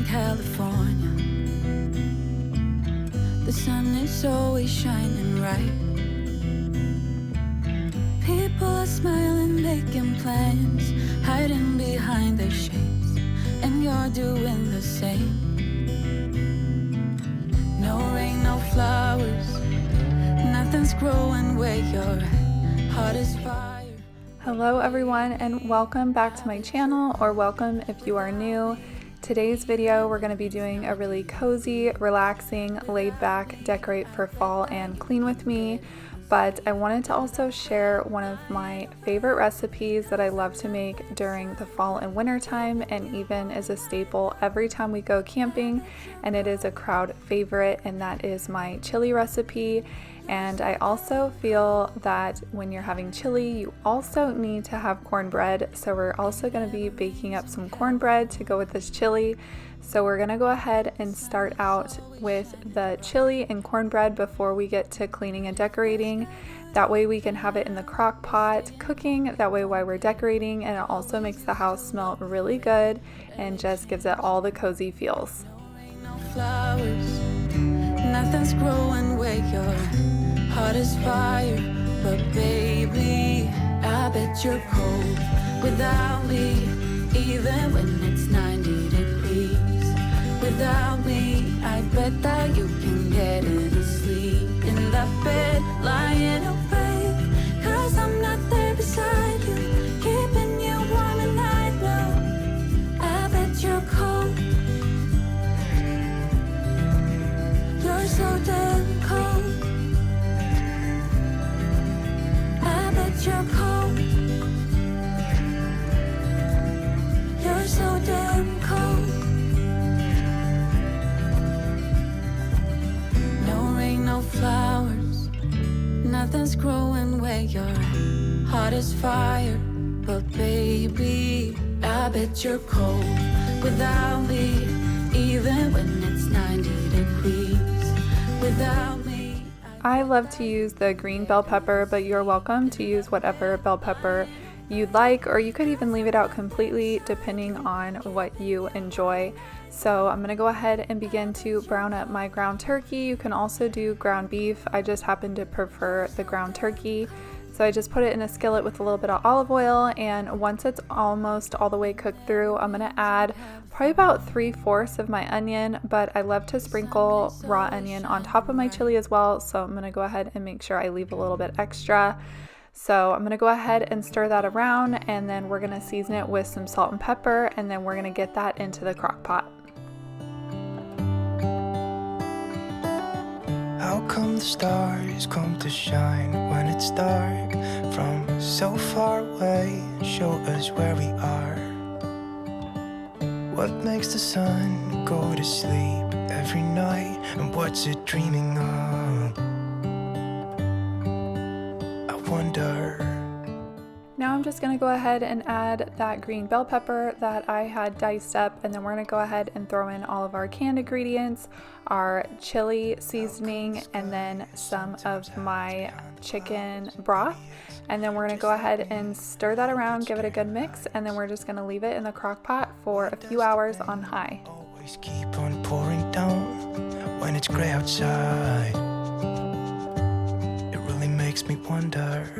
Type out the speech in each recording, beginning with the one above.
in California. The sun is always shining bright. People are smiling, making plans, hiding behind their shades, and you're doing the same. No rain, no flowers, nothing's growing where you're at. Heart is fire. Hello everyone, and welcome back to my channel, or welcome if you are new. Today's video we're going to be doing a really cozy, relaxing, laid back decorate for fall and clean with me. But I wanted to also share one of my favorite recipes that I love to make during the fall and winter time, and even is a staple every time we go camping, and it is a crowd favorite, and that is my chili recipe. And I also feel that when you're having chili, you also need to have cornbread, so we're also going to be baking up some cornbread to go with this chili. So we're going to go ahead and start out with the chili and cornbread before we get to cleaning and decorating. That way we can have it in the crock pot cooking, that way while we're decorating, and it also makes the house smell really good and just gives it all the cozy feels. No flowers, nothing's growing where your heart is fire. But baby, I bet you're cold without me, even when it's 90 degrees. Without me, I bet that you can get any sleep in that bed, lying awake, 'cause I'm not there beside you, keeping you warm, and I know I bet you're cold. You're so damn cold. I bet you're cold. You're so damn cold. No rain, no flowers, nothing's growing where your heart is fire. But baby, I bet you're cold without me, even when it's 90 degrees. Without me, I love to use the green bell pepper, but you're welcome to use whatever bell pepper you'd like, or you could even leave it out completely depending on what you enjoy. So I'm going to go ahead and begin to brown up my ground turkey. You can also do ground beef. I just happen to prefer the ground turkey. So I just put it in a skillet with a little bit of olive oil, and once it's almost all the way cooked through, I'm going to add probably about 3/4 of my onion, but I love to sprinkle raw onion on top of my chili as well, so I'm going to go ahead and make sure I leave a little bit extra. So I'm going to go ahead and stir that around, and then we're going to season it with some salt and pepper, and then we're going to get that into the crock pot. How come the stars come to shine when it's dark from so far away? Show us where we are. What makes the sun go to sleep every night, and what's it dreaming of? I wonder. Now I'm just going to go ahead and add that green bell pepper that I had diced up, and then we're going to go ahead and throw in all of our canned ingredients, our chili seasoning, and then some of my chicken broth. And then we're going to go ahead and stir that around, give it a good mix, and then we're just going to leave it in the crock pot for a few hours on high. Always keep on pouring down when it's gray outside. It really makes me wonder.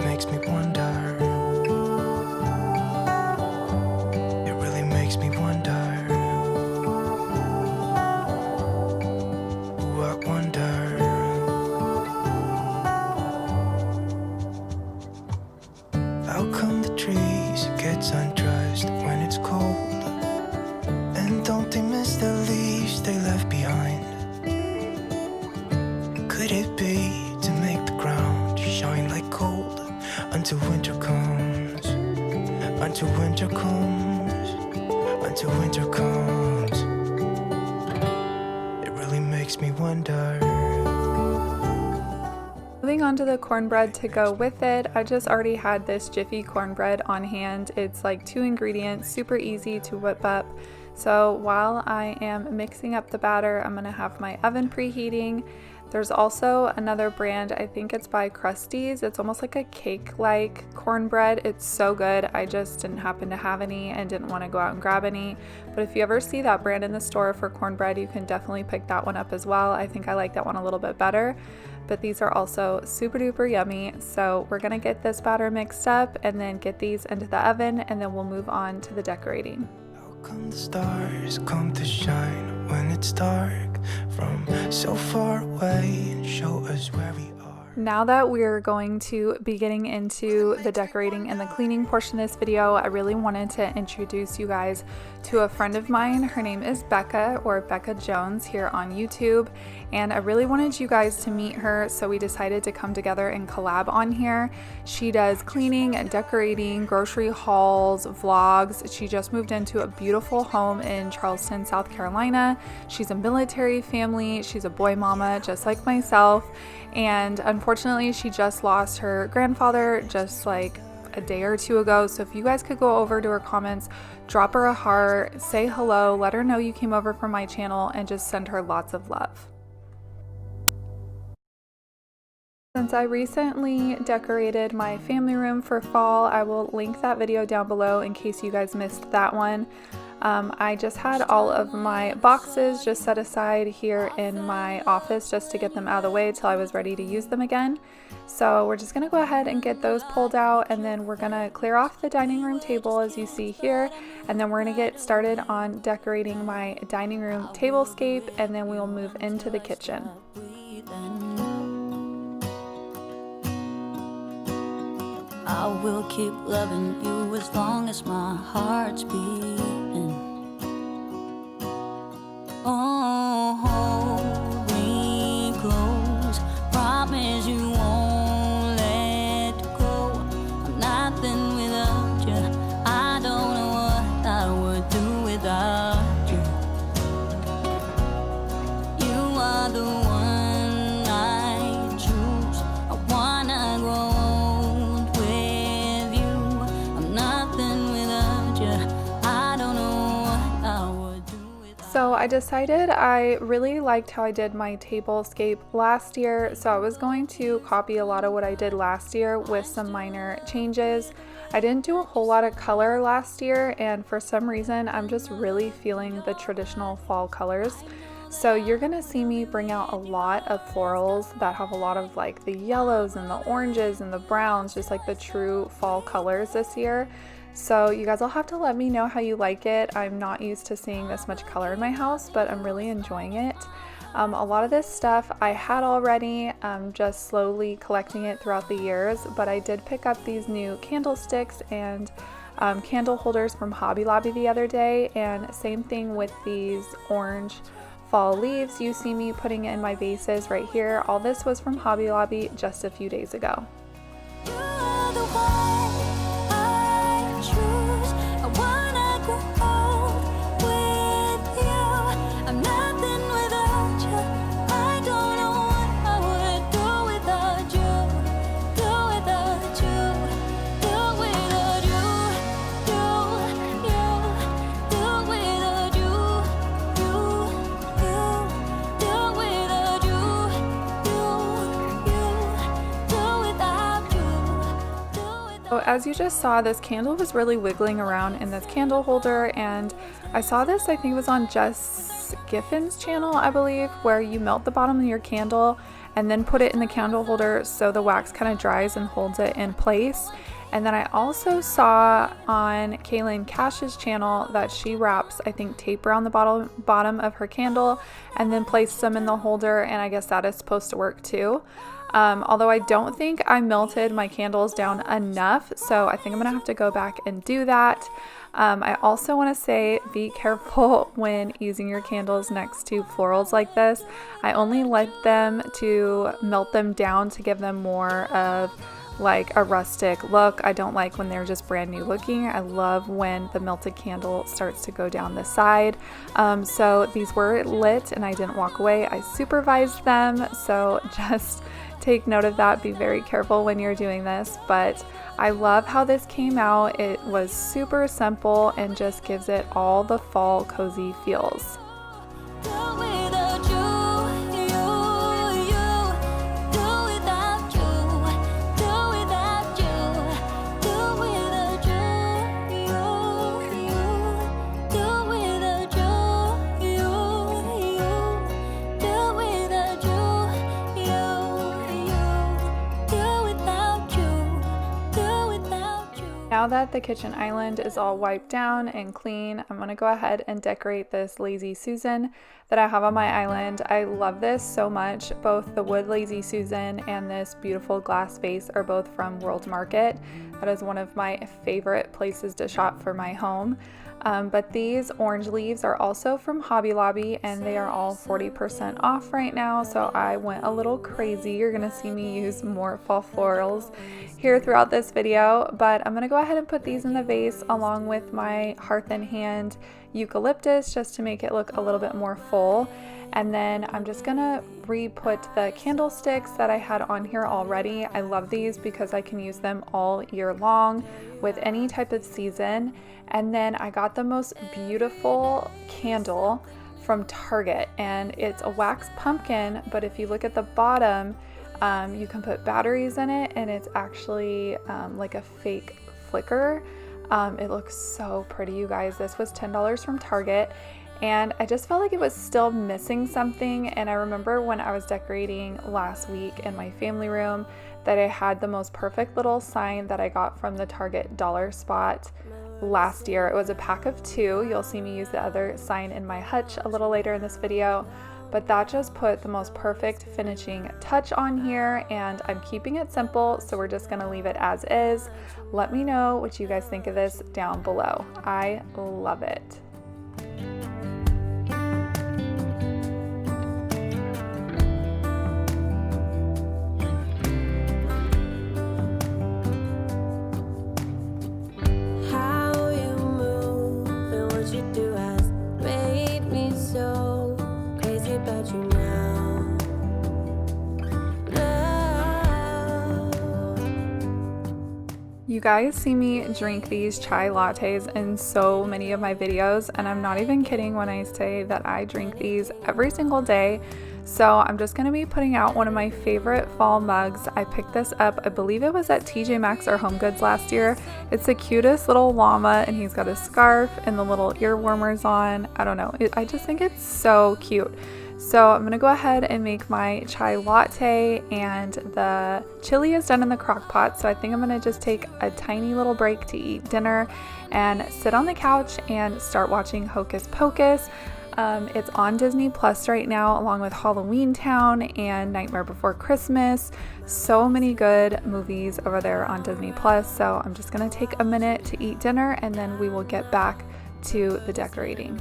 Makes me wonder. It really makes me wonder. Ooh, I wonder. How come the trees gets undressed when it's cold? And don't they miss the leaves they left behind? Could it be to make the ground shine like gold until winter comes, until winter comes, until winter comes? It really makes me wonder. Moving on to the cornbread to go with it, I just already had this Jiffy cornbread on hand. It's like 2 ingredients, super easy to whip up. So while I am mixing up the batter, I'm going to have my oven preheating. There's also another brand, I think it's by Krusteaz. It's almost like a cake-like cornbread. It's so good. I just didn't happen to have any and didn't want to go out and grab any. But if you ever see that brand in the store for cornbread, you can definitely pick that one up as well. I think I like that one a little bit better. But these are also super duper yummy. So we're gonna get this batter mixed up and then get these into the oven, and then we'll move on to the decorating. How come the stars come to shine when it's dark from so far away and show us where we are? Now that we're going to be getting into the decorating and the cleaning portion of this video, I really wanted to introduce you guys to a friend of mine. Her name is Becca, or Becca Jones, here on YouTube, and I really wanted you guys to meet her, so we decided to come together and collab on here. She does cleaning and decorating, grocery hauls, vlogs. She just moved into a beautiful home in Charleston, South Carolina. She's a military family. She's a boy mama, just like myself. And unfortunately, she just lost her grandfather just like a day or two ago. So if you guys could go over to her comments, drop her a heart, say hello, let her know you came over from my channel, and just send her lots of love. Since I recently decorated my family room for fall, I will link that video down below in case you guys missed that one. I just had all of my boxes just set aside here in my office just to get them out of the way till I was ready to use them again. So we're just going to go ahead and get those pulled out, and then we're going to clear off the dining room table as you see here, and then we're going to get started on decorating my dining room tablescape, and then we'll move into the kitchen. I will keep loving you as long as my heart's beating. Oh, hold me close, promise you won't let go. I'm nothing without you, I don't know what I would do without you. You are the one I choose, I wanna grow. So I decided I really liked how I did my tablescape last year, so I was going to copy a lot of what I did last year with some minor changes. I didn't do a whole lot of color last year, and for some reason I'm just really feeling the traditional fall colors. So you're gonna see me bring out a lot of florals that have a lot of like the yellows and the oranges and the browns, just like the true fall colors this year. So you guys will have to let me know how you like it. I'm not used to seeing this much color in my house, but I'm really enjoying it. A lot of this stuff I had already, just slowly collecting it throughout the years, but I did pick up these new candlesticks and candle holders from Hobby Lobby the other day, and same thing with these orange fall leaves you see me putting in my vases right here. All this was from Hobby Lobby just a few days ago. So as you just saw, this candle was really wiggling around in this candle holder, and I saw this, I think it was on Jess Giffin's channel, I believe, where you melt the bottom of your candle and then put it in the candle holder so the wax kind of dries and holds it in place. And then I also saw on Kaylin Cash's channel that she wraps, I think, tape around the bottom of her candle and then places them in the holder, and I guess that is supposed to work too. Although I don't think I melted my candles down enough, so I think I'm gonna have to go back and do that. I also want to say be careful when using your candles next to florals like this. I only like them to melt them down to give them more of like a rustic look. I don't like when they're just brand new looking. I love when the melted candle starts to go down the side. So these were lit and I didn't walk away. I supervised them, so just take note of that. Be very careful when you're doing this, but I love how this came out. It was super simple and just gives it all the fall cozy feels. Without you, now that the kitchen island is all wiped down and clean, I'm gonna go ahead and decorate this Lazy Susan that I have on my island. I love this so much. Both the wood Lazy Susan and this beautiful glass vase are both from World Market. That is one of my favorite places to shop for my home. But these orange leaves are also from Hobby Lobby, and they are all 40% off right now, so I went a little crazy. You're gonna see me use more fall florals here throughout this video, but I'm gonna go ahead and put these in the vase along with my Hearth and Hand eucalyptus just to make it look a little bit more full. And then I'm just gonna re-put the candlesticks that I had on here already. I love these because I can use them all year long with any type of season. And then I got the most beautiful candle from Target, and it's a wax pumpkin, but if you look at the bottom, you can put batteries in it, and it's actually like a fake flicker. It looks so pretty, you guys. This was $10 from Target, and I just felt like it was still missing something. And I remember when I was decorating last week in my family room that I had the most perfect little sign that I got from the Target dollar spot last year. It was a pack of 2. You'll see me use the other sign in my hutch a little later in this video, but that just put the most perfect finishing touch on here, and I'm keeping it simple, so we're just gonna leave it as is. Let me know what you guys think of this down below. I love it. You guys see me drink these chai lattes in so many of my videos, and I'm not even kidding when I say that I drink these every single day. So I'm just going to be putting out one of my favorite fall mugs. I picked this up, I believe it was at TJ Maxx or Home Goods last year. It's the cutest little llama, and he's got a scarf and the little ear warmers on. I don't know, I just think it's so cute. So I'm gonna go ahead and make my chai latte, and the chili is done in the crock pot, so I think I'm gonna just take a tiny little break to eat dinner and sit on the couch and start watching Hocus Pocus. It's on Disney Plus right now, along with Halloween Town and Nightmare Before Christmas. So many good movies over there on Disney Plus. So I'm just gonna take a minute to eat dinner, and then we will get back to the decorating.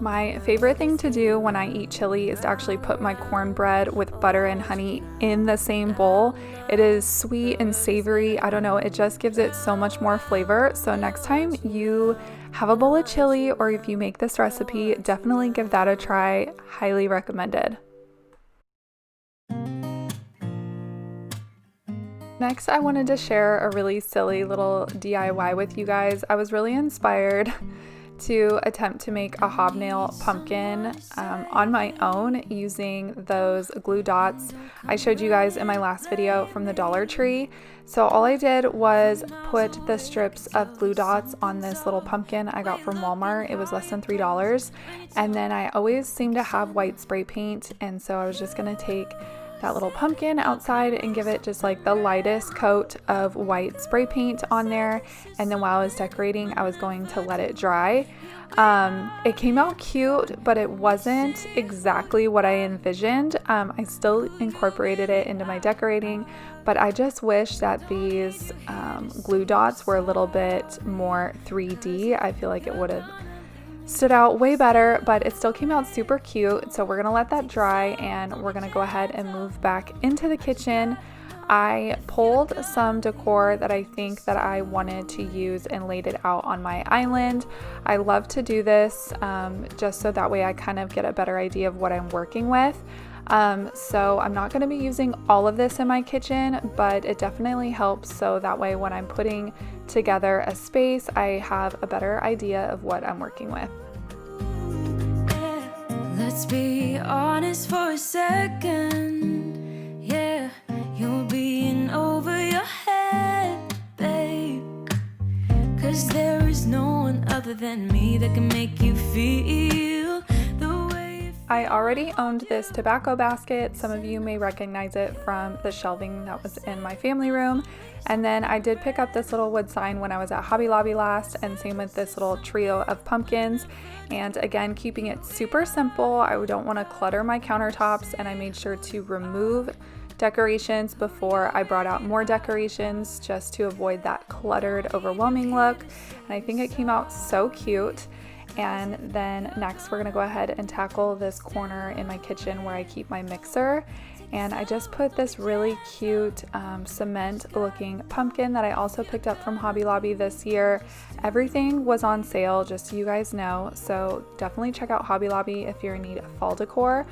My favorite thing to do when I eat chili is to actually put my cornbread with butter and honey in the same bowl. It is sweet and savory. I don't know, it just gives it so much more flavor. So next time you have a bowl of chili, or if you make this recipe, definitely give that a try. Highly recommended. Next, I wanted to share a really silly little DIY with you guys. I was really inspired to attempt to make a hobnail pumpkin on my own using those glue dots I showed you guys in my last video from the Dollar Tree. So all I did was put the strips of glue dots on this little pumpkin I got from Walmart. It was less than $3. And then I always seem to have white spray paint, and so I was just gonna take that little pumpkin outside and give it just like the lightest coat of white spray paint on there, and then while I was decorating I was going to let it dry. It came out cute, but it wasn't exactly what I envisioned. I still incorporated it into my decorating, but I just wish that these glue dots were a little bit more 3D. I feel like it would have stood out way better, but it still came out super cute. So we're gonna let that dry, and we're gonna go ahead and move back into the kitchen. I pulled some decor that I think that I wanted to use and laid it out on my island. I love to do this just so that way I kind of get a better idea of what I'm working with. So I'm not going to be using all of this in my kitchen, but it definitely helps, so that way when I'm putting together a space, I have a better idea of what I'm working with. Let's be honest for a second. Yeah, you're being over your head, babe. 'Cause there is no one other than me that can make you feel the way you feel. I already owned this tobacco basket. Some of you may recognize it from the shelving that was in my family room. And then I did pick up this little wood sign when I was at Hobby Lobby last, and same with this little trio of pumpkins. And again, keeping it super simple. I don't want to clutter my countertops, and I made sure to remove decorations before I brought out more decorations just to avoid that cluttered, overwhelming look. And I think it came out so cute. And then next we're gonna go ahead and tackle this corner in my kitchen where I keep my mixer. And I just put this really cute cement looking pumpkin that I also picked up from Hobby Lobby this year. Everything was on sale, just so you guys know. So definitely check out Hobby Lobby if you're in need of fall decor.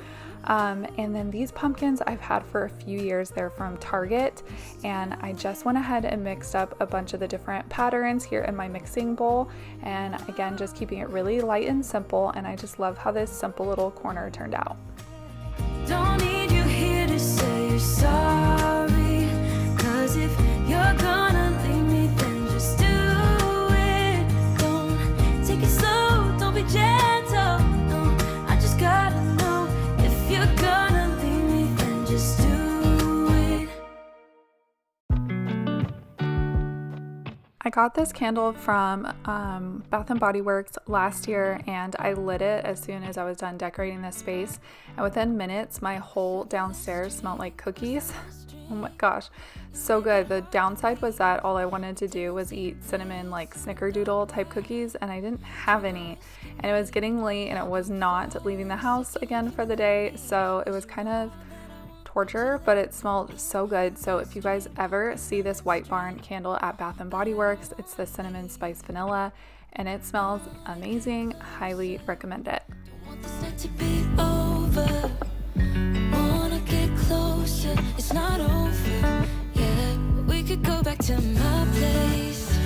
And then these pumpkins I've had for a few years. They're from Target, and I just went ahead and mixed up a bunch of the different patterns here in my mixing bowl, and again, just keeping it really light and simple. And I just love how this simple little corner turned out. Don't need you here to say you're sorry, 'cause if you're gonna leave me, then just do it. Don't take it slow, don't be gentle. No, I just gotta know, if you're gonna leave me, then just do it. I got this candle from Bath & Body Works last year, and I lit it as soon as I was done decorating this space, and within minutes my whole downstairs smelled like cookies. Oh my gosh, so good. The downside was that all I wanted to do was eat cinnamon like snickerdoodle type cookies, and I didn't have any, and it was getting late and it was not leaving the house again for the day, so it was kind of torture, but it smelled so good. So if you guys ever see this White Barn candle at Bath & Body Works, it's the cinnamon spice vanilla, and it smells amazing. Highly recommend it. Want this night to be over. Wanna get closer. It's not over. Yeah, we could go back to my place,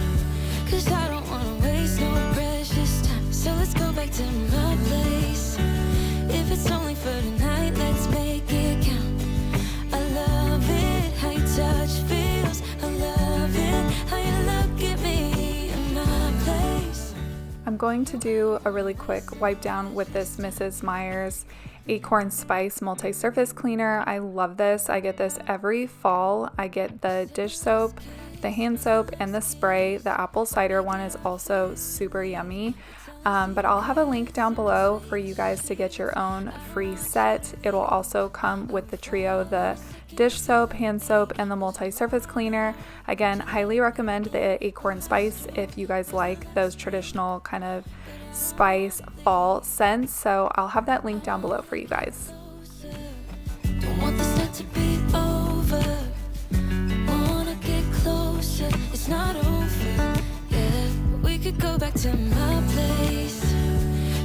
'cause I don't wanna waste no precious time. So let's go back to my place. If it's only for tonight, let's make it count. I love it how your touch feels. I love it how you look at me in my place. I'm going to do a really quick wipe down with this Mrs. Meyer's Acorn Spice multi-surface cleaner. I love this. I get this every fall. I get the dish soap, the hand soap, and the spray. The apple cider one is also super yummy. But I'll have a link down below for you guys to get your own free set. It'll also come with the trio, the dish soap, hand soap, and the multi-surface cleaner. Again, highly recommend the Acorn Spice if you guys like those traditional kind of spice fall scents. So I'll have that link down below for you guys. Don't want this night to be over. Wanna get closer. It's not over. Yeah, we could go back to my place,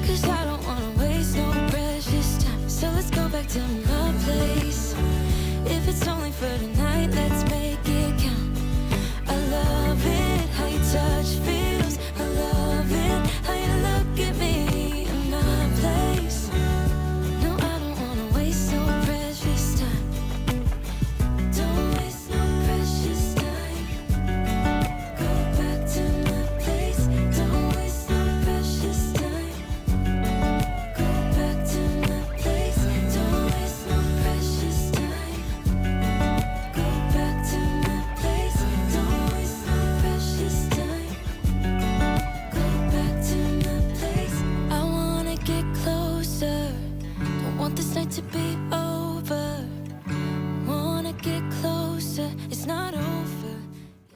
'cause I don't wanna waste no precious time. So let's go back to my place. If it's only for tonight, let's make it count. I love it how your touch feels. I love it how you look at me in my place. No, I don't wanna waste no precious time. Don't waste no precious time. Go back to my place. Don't waste no precious time. Go back to my place. Don't waste no precious time. Go back to my place. Don't waste no precious time. Go back to my place. I wanna get closer. Don't want this night to be over. Wanna get closer. It's not over.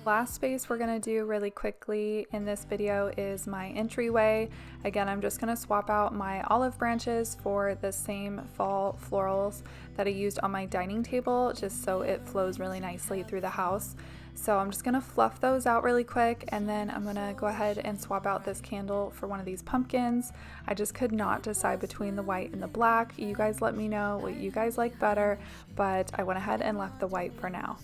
Last space we're going to do really quickly in this video is my entryway. Again, I'm just going to swap out my olive branches for the same fall florals that I used on my dining table, just so it flows really nicely through the house. So I'm just going to fluff those out really quick, and then I'm going to go ahead and swap out this candle for one of these pumpkins. I just could not decide between the white and the black. You guys let me know what you guys like better, but I went ahead and left the white for now.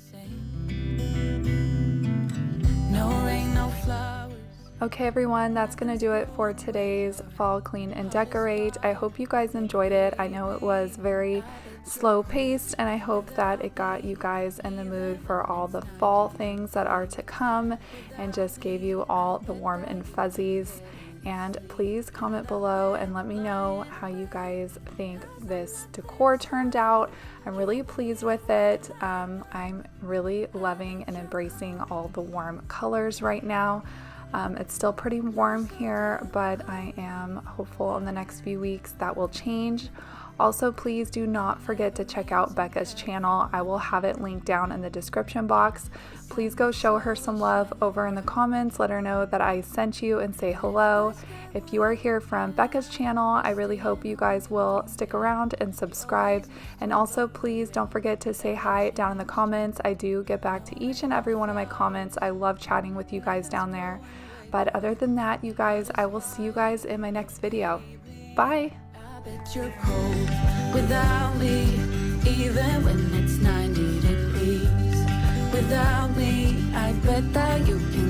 No rain, no flowers. Okay everyone, that's gonna do it for today's fall clean and decorate. I hope you guys enjoyed it. I know it was very slow paced, and I hope that it got you guys in the mood for all the fall things that are to come and just gave you all the warm and fuzzies. And please comment below and let me know how you guys think this decor turned out. I'm really pleased with it. I'm really loving and embracing all the warm colors right now. It's still pretty warm here, but I am hopeful in the next few weeks that will change. Also, please do not forget to check out Becca's channel. I will have it linked down in the description box. Please go show her some love over in the comments. Let her know that I sent you and say hello. If you are here from Becca's channel, I really hope you guys will stick around and subscribe. And also, please don't forget to say hi down in the comments. I do get back to each and every one of my comments. I love chatting with you guys down there. But other than that, you guys, I will see you guys in my next video. Bye! Bet you're cold without me, even when it's 90 degrees. Without me, I bet that you can